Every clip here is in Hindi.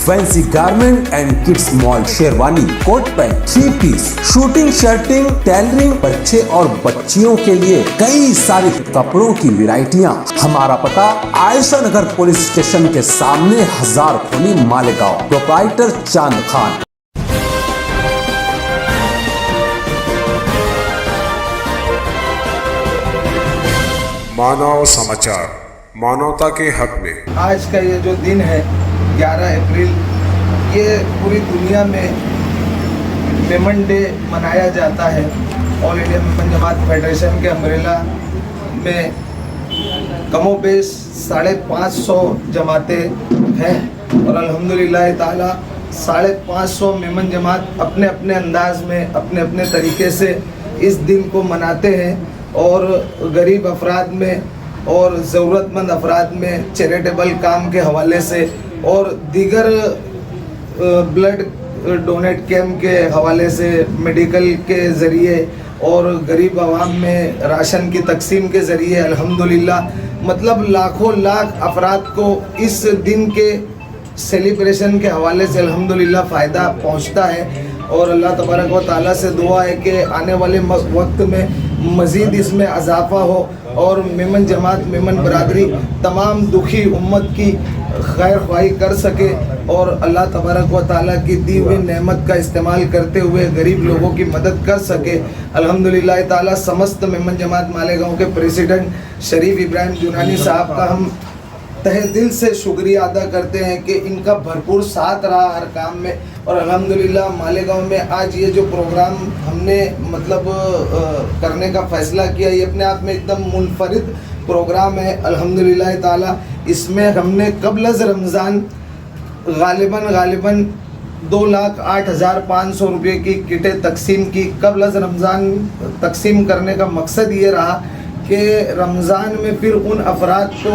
Fancy garment and kids mall, sherwani, coat pant, 3 piece, shooting, shirting, tailoring, बच्चे और बच्चियों के लिए कई सारे कपड़ों की वैरायटियां। हमारा पता आयशा नगर पुलिस स्टेशन के सामने, हजार खोली, मालेगांव। प्रोप्राइटर चांद खान। मानव समाचार, मानवता के हक में। आज का ये जो दिन है 11 अप्रैल, ये पूरी दुनिया में मेमन डे मनाया जाता है। ऑल इंडिया मेमन जमात फेडरेशन के अम्ब्रेला में कमोबेश 550 जमातें हैं और अल्हम्दुलिल्लाह ताला 550 मेमन जमात अपने अपने अंदाज में, अपने अपने तरीके से इस दिन को मनाते हैं और गरीब अफराद में और ज़रूरतमंद अफराद में चैरिटेबल काम के हवाले से और दीगर ब्लड डोनेट कैंप के हवाले से, मेडिकल के ज़रिए और गरीब आवाम में राशन की तकसीम के ज़रिए अल्हम्दुलिल्लाह मतलब लाखों लाख अफराद को इस दिन के सेलिब्रेशन के हवाले से अल्हम्दुलिल्लाह फ़ायदा पहुंचता है। और अल्लाह तबारक व तआला से दुआ है कि आने वाले वक्त में मज़ीद इसमें इजाफ़ा हो और मेमन जमात, मेमन बरादरी तमाम दुखी उम्मत की खैर ख्वाही कर सके और अल्लाह तबारक व तआला की दी हुई नेमत का इस्तेमाल करते हुए गरीब लोगों की मदद कर सके। अल्हम्दुलिल्लाह ताला समस्त मेमन जमात मालेगांव के प्रेसिडेंट शरीफ इब्राहिम जुनानी साहब का हम तहे दिल से शुक्रिया अदा करते हैं कि इनका भरपूर साथ रहा हर काम में। और अल्हम्दुलिल्लाह मालेगांव में आज ये जो प्रोग्राम हमने मतलब करने का फ़ैसला किया, ये अपने आप में एकदम मुनफरिद प्रोग्राम है अल्हम्दुलिल्लाह ताला। इसमें हमने क़ब्ल रमज़ान गालिबन 2,08,500 रुपये की किटें तकसीम की। क़ब्ल रमज़ान तकसीम करने का मकसद ये रहा कि रमज़ान में फिर उन अफराद को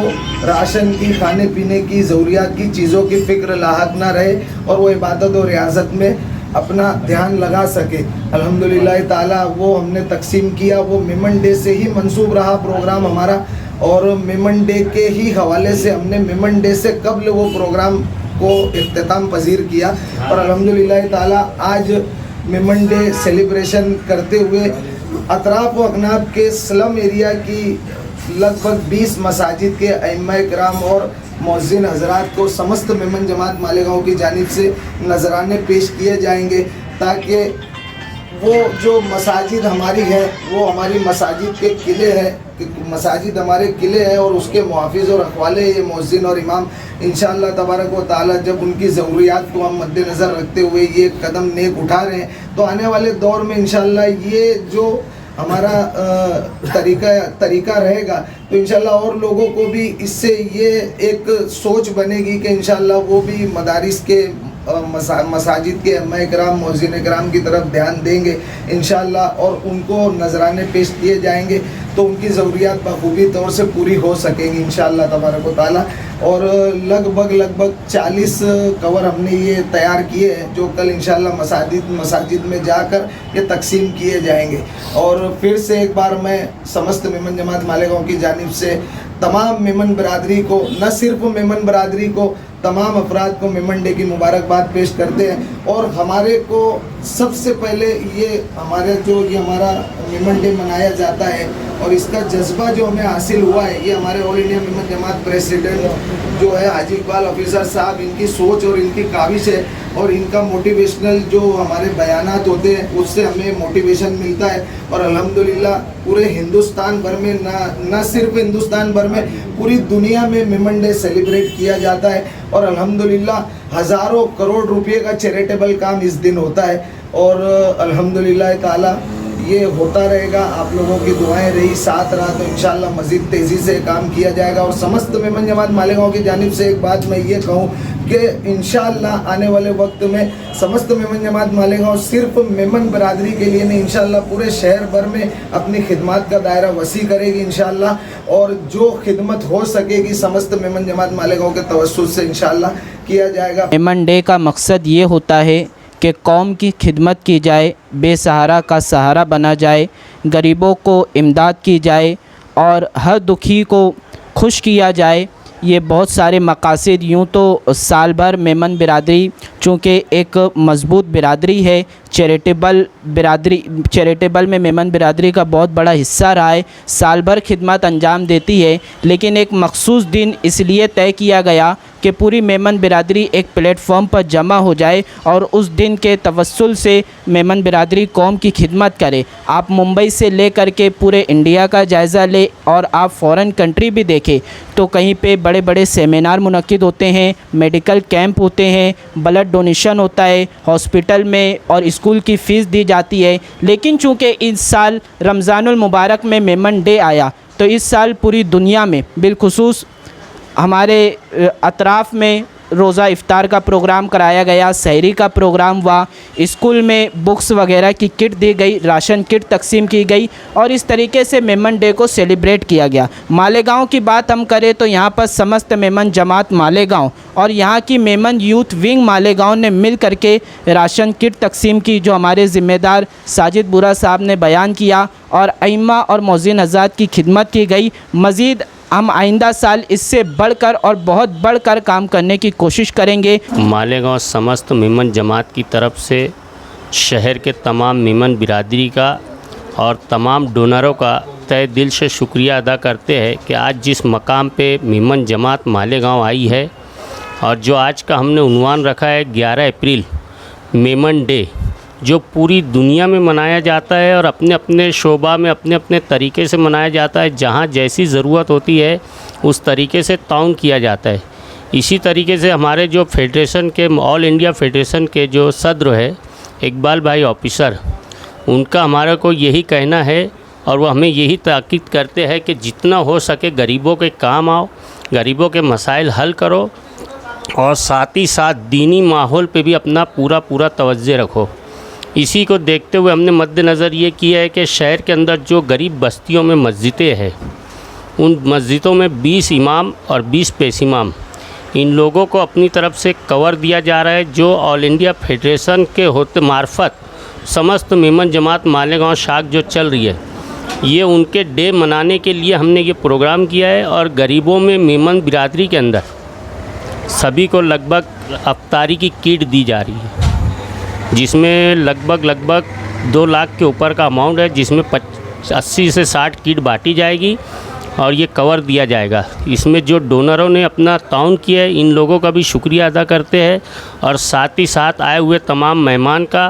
राशन की, खाने पीने की, ज़रूरियात की चीज़ों की फ़िक्र लाहक ना रहे और वो इबादत और रियाज़त में अपना ध्यान लगा सके। अल्हम्दुलिल्लाह ताला वो हमने तकसीम किया। वो मेमन डे से ही मंसूब रहा प्रोग्राम हमारा और मेमन डे के ही हवाले से हमने मेमन डे से कबल वो प्रोग्राम को इख्तिताम पजीर किया। और अल्हम्दुलिल्लाह ताला आज मेमन डे सेलिब्रेशन करते हुए अतराफ व अकनाब के स्लम एरिया की लगभग 20 मसाजिद के अइम्मा-ए किराम और मुअज्जिन हज़रात को समस्त मेमन जमात मालेगांव की जानिब से नजराने पेश किए जाएंगे ताकि वो जो मसाजिद हमारी है वो हमारी मसाजिद के किले हैं, मसाजिद हमारे किले हैं और उसके मुहाफ़िज़ और रखवाले ये मुअज्जिन और इमाम इंशाअल्लाह तबारक व तआला जब उनकी ज़रूरियात को हम मद्देनज़र रखते हुए ये कदम नेक उठा रहे हैं तो आने वाले दौर में इंशाअल्लाह ये जो हमारा तरीका रहेगा तो इंशाअल्लाह और लोगों को भी इससे ये एक सोच बनेगी कि इंशाअल्लाह वो भी मदारिस के मसाजिद के अम्मा कराम, मुअज्जिन कराम की तरफ ध्यान देंगे इंशाअल्लाह और उनको नजराने पेश किए जाएंगे तो उनकी ज़रूरियात बखूबी तौर से पूरी हो सकेंगी इंशाअल्लाह तबारक व तआला। और लगभग 40 कवर हमने ये तैयार किए हैं जो कल इंशाअल्लाह मसाजिद में जाकर ये तकसीम किए जाएंगे। और फिर से एक बार मैं समस्त मेमन जमात मालेगांव की जानिब से तमाम मेमन बरादरी को, न सिर्फ मेमन बरादरी को, तमाम अफराद को मेमन डे की मुबारकबाद पेश करते हैं। और हमारे को सबसे पहले ये हमारा मेमन डे मनाया जाता है और इसका जज्बा जो हमें हासिल हुआ है ये हमारे ऑल इंडिया मेमन जमात प्रेसिडेंट जो है हाजी इकबाल ऑफिसर साहब, इनकी सोच और इनकी काविश है और इनका मोटिवेशनल जो हमारे बयानात होते हैं उससे हमें मोटिवेशन मिलता है। और अल्हम्दुलिल्लाह पूरे हिंदुस्तान भर में, न सिर्फ हिंदुस्तान भर में, पूरी दुनिया में मेमन डे सेलिब्रेट किया जाता है और अल्हम्दुलिल्लाह हज़ारों करोड़ रुपए का चैरिटेबल काम इस दिन होता है। और अल्हम्दुलिल्लाह ताला ये होता रहेगा। आप लोगों की दुआएं रही, साथ रहा तो इंशाअल्लाह मज़ीद तेज़ी से काम किया जाएगा। और समस्त मेमन जमात मालेगांव की जानिब से एक बात मैं ये कहूँ कि इंशाअल्लाह आने वाले वक्त में समस्त मेमन जमात मालेगांव सिर्फ मेमन बरादरी के लिए नहीं, इंशाअल्लाह पूरे शहर भर में अपनी खिदमत का दायरा वसी करेगी इंशाअल्लाह। और जो खिदमत हो सकेगी समस्त मेमन जमात मालेगांव के तवस्सुत से इंशाअल्लाह किया जाएगा। मेमन डे का मकसद ये होता है कि कौम की खिदमत की जाए, बेसहारा का सहारा बना जाए, गरीबों को इमदाद की जाए और हर दुखी को खुश किया जाए। ये बहुत सारे मकासद, यूँ तो साल भर मेमन बिरादरी चूँकि एक मज़बूत बिरादरी है, चैरिटेबल में मेमन बिरादरी का बहुत बड़ा हिस्सा रहा है, साल भर खिदमत अंजाम देती है, लेकिन एक मखसूस दिन इसलिए तय किया गया कि पूरी मेमन बिरादरी एक प्लेटफॉर्म पर जमा हो जाए और उस दिन के तवस्सुल से मेमन बिरादरी कौम की खिदमत करे। आप मुंबई से लेकर के पूरे इंडिया का जायज़ा ले और आप फ़ॉरेन कंट्री भी देखें तो कहीं पे बड़े बड़े सेमिनार मुनक्किद होते हैं, मेडिकल कैंप होते हैं, ब्लड डोनेशन होता है, हॉस्पिटल में और स्कूल की फ़ीस दी जाती है। लेकिन चूँकि इस साल रमज़ानुल मुबारक में मेमन डे आया तो इस साल पूरी दुनिया में बिलखुसूस हमारे अतराफ़ में रोज़ा इफ़्तार का प्रोग्राम कराया गया, सहरी का प्रोग्राम हुआ, स्कूल में बुक्स वगैरह की किट दी गई, राशन किट तकसीम की गई और इस तरीके से मेमन डे को सेलिब्रेट किया गया। मालेगांव की बात हम करें तो यहाँ पर समस्त मेमन जमात मालेगांव और यहाँ की मेमन यूथ विंग मालेगांव ने मिल करके राशन किट तकसीम की, जो हमारे ज़िम्मेदार साजिद बुरा साहब ने बयान किया, और अइम्मा और मौज़िन हज़रात की खिदमत की गई। मज़ीद हम आइंदा साल इससे बढ़कर और बहुत बढ़कर काम करने की कोशिश करेंगे। मालेगांव समस्त मेमन जमात की तरफ से शहर के तमाम मेमन बिरादरी का और तमाम डोनरों का तहे दिल से शुक्रिया अदा करते हैं कि आज जिस मकाम पे मेमन जमात मालेगांव आई है और जो आज का हमने उन्वान रखा है 11 अप्रैल मेमन डे, जो पूरी दुनिया में मनाया जाता है और अपने अपने शोबा में अपने अपने तरीके से मनाया जाता है। जहाँ जैसी ज़रूरत होती है उस तरीके से ताउन किया जाता है। इसी तरीके से हमारे जो फेडरेशन के ऑल इंडिया फेडरेशन के जो सदर है इकबाल भाई ऑफिसर, उनका हमारे को यही कहना है और वो हमें यही ताकीद करते हैं कि जितना हो सके गरीबों के काम आओ, गरीबों के मसाइल हल करो और साथ ही साथ दीनी माहौल पे भी अपना पूरा तवज्जो रखो। इसी को देखते हुए हमने मद्देनज़र ये किया है कि शहर के अंदर जो गरीब बस्तियों में मस्जिदें हैं, उन मस्जिदों में 20 इमाम और 20 पेश इमाम, इन लोगों को अपनी तरफ से कवर दिया जा रहा है। जो ऑल इंडिया फेडरेशन के होते मार्फत समस्त मेमन जमात मालेगांव शाख जो चल रही है, ये उनके डे मनाने के लिए हमने ये प्रोग्राम किया है। और गरीबों में मेमन बिरादरी के अंदर सभी को लगभग अफ्तारी की किट दी जा रही है, जिसमें लगभग 2 लाख के ऊपर का अमाउंट है, जिसमें 80 से 60 किट बांटी जाएगी और ये कवर दिया जाएगा। इसमें जो डोनरों ने अपना ताउन किया है, इन लोगों का भी शुक्रिया अदा करते हैं और साथ ही साथ आए हुए तमाम मेहमान का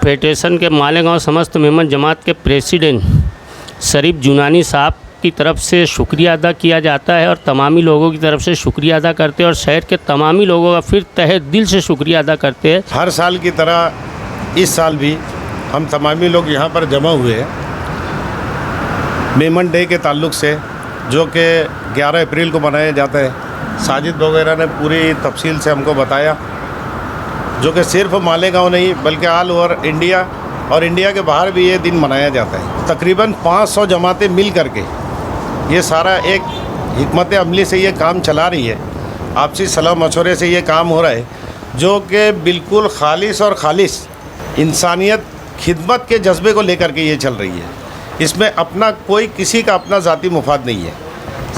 फेडरेशन के मालेगांव समस्त मेमन जमात के प्रेसिडेंट शरीफ जुनानी साहब की तरफ से शुक्रिया अदा किया जाता है और तमामी लोगों की तरफ से शुक्रिया अदा करते हैं और शहर के तमामी लोगों का फिर तहे दिल से शुक्रिया अदा करते हैं। हर साल की तरह इस साल भी हम तमामी लोग यहाँ पर जमा हुए हैं मेमन डे के ताल्लुक़ से, जो कि 11 अप्रैल को मनाया जाता है। साजिद वगैरह ने पूरी तफसील से हमको बताया, जो कि सिर्फ मालेगांव नहीं बल्कि ऑल ओवर इंडिया और इंडिया के बाहर भी ये दिन मनाया जाता है। तकरीबन 500 जमातें मिल करके ये सारा एक हिकमत अमली से ये काम चला रही है, आपसी सलाह मशवरे से ये काम हो रहा है, जो कि बिल्कुल खालिस और खालिस इंसानियत खिदमत के जज्बे को लेकर के ये चल रही है। इसमें अपना कोई किसी का अपना ज़ाती मुफाद नहीं है,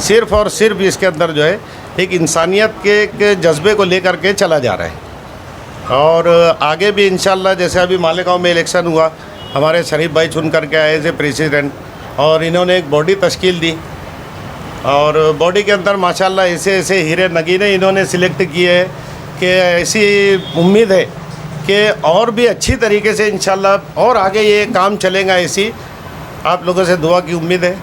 सिर्फ़ और सिर्फ इसके अंदर जो है एक इंसानियत के जज्बे को लेकर के चला जा रहा है। और आगे भी इंशाल्लाह, जैसे अभी मालेगांव में इलेक्शन हुआ, हमारे शरीफ भाई चुन करके आए थे प्रेसिडेंट और इन्होंने एक बॉडी तश्कील दी और बॉडी के अंदर माशाल्लाह ऐसे हीरे नगीने इन्होंने सिलेक्ट किए हैं कि ऐसी उम्मीद है कि और भी अच्छी तरीके से इंशाल्लाह और आगे ये काम चलेगा। ऐसी आप लोगों से दुआ की उम्मीद है।